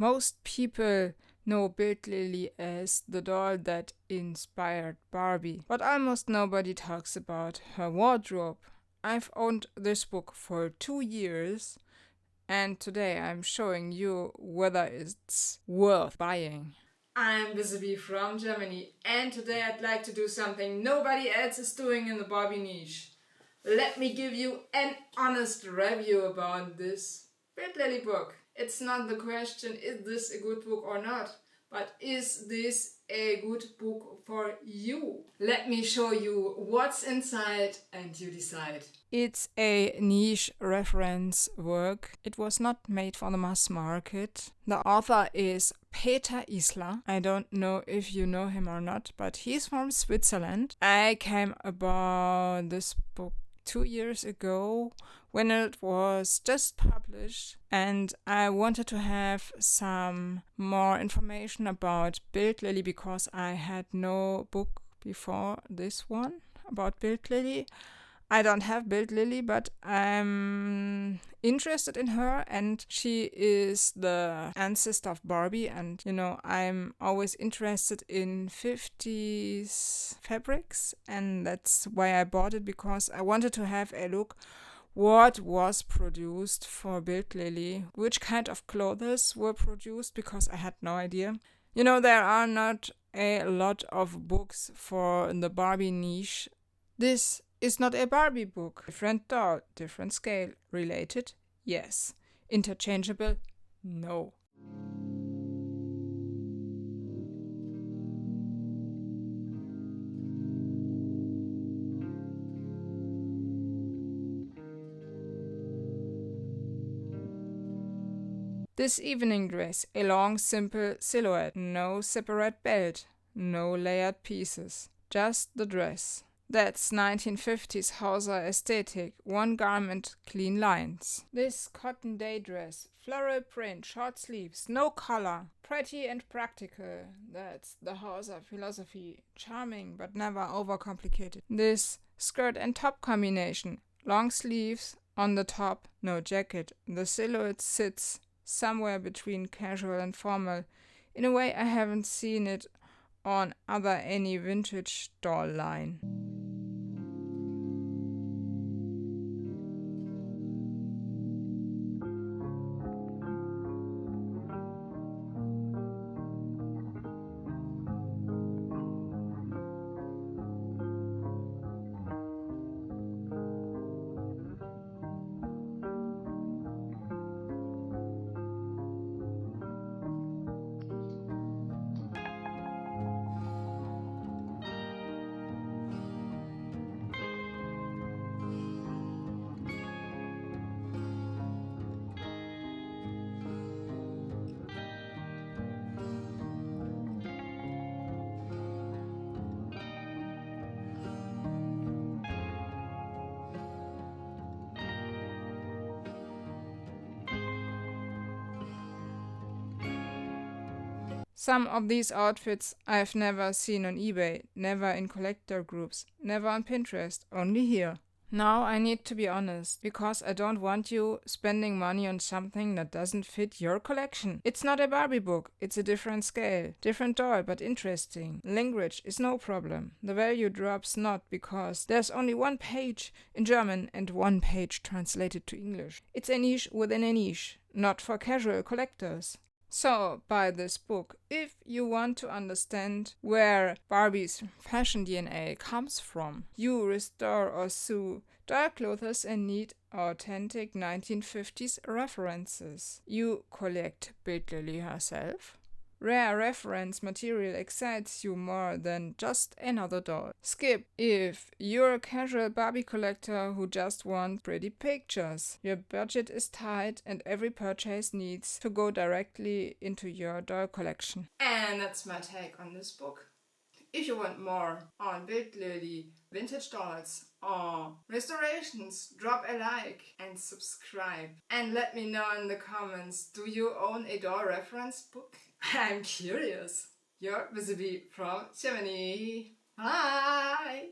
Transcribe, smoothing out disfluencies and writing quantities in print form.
Most people know Bild Lilli as the doll that inspired Barbie, but almost nobody talks about her wardrobe. I've owned this book for 2 years, and today I'm showing you whether it's worth buying. I'm Bild from Germany, and today I'd like to do something nobody else is doing in the Barbie niche. Let me give you an honest review about this Bild Lilli book. It's not the question, is this a good book or not, but is this a good book for you? Let me show you what's inside and you decide. It's a niche reference work. It was not made for the mass market. The author is Peter Isler. I don't know if you know him or not, but he's from Switzerland. I came about this book 2 years ago when it was just published, and I wanted to have some more information about Bild Lilli because I had no book before this one about Bild Lilli. I don't have Bild Lilli, but I'm interested in her, and she is the ancestor of Barbie, and I'm always interested in 50s fabrics, and that's why I bought it, because I wanted to have a look what was produced for Bild Lilli, which kind of clothes were produced, because I had no idea. There are not a lot of books for the Barbie niche. This is not a Barbie book. Different doll, different scale. Related? Yes. Interchangeable? No. This evening dress, a long, simple silhouette, no separate belt, no layered pieces, just the dress. That's 1950s Hauser aesthetic, one garment, clean lines. This cotton day dress, floral print, short sleeves, no collar, pretty and practical. That's the Hauser philosophy, charming but never overcomplicated. This skirt and top combination, long sleeves, on the top, no jacket. The silhouette sits somewhere between casual and formal, in a way I haven't seen it on any vintage doll line. Some of these outfits I've never seen on eBay, never in collector groups, never on Pinterest, only here. Now I need to be honest, because I don't want you spending money on something that doesn't fit your collection. It's not a Barbie book, it's a different scale, different doll, but interesting. Language is no problem. The value drops not because there's only one page in German and one page translated to English. It's a niche within a niche, not for casual collectors. So, buy this book if you want to understand where Barbie's fashion DNA comes from. You restore or sew doll clothes and need authentic 1950s references. You collect Bild Lilli herself. Rare reference material excites you more than just another doll. Skip if you're a casual Barbie collector who just wants pretty pictures. Your budget is tight and every purchase needs to go directly into your doll collection. And that's my take on this book. If you want more on Bild Lilli, vintage dolls or restorations, drop a like and subscribe. And let me know in the comments, do you own a doll reference book? I'm curious. You're Bild from Germany. Bye!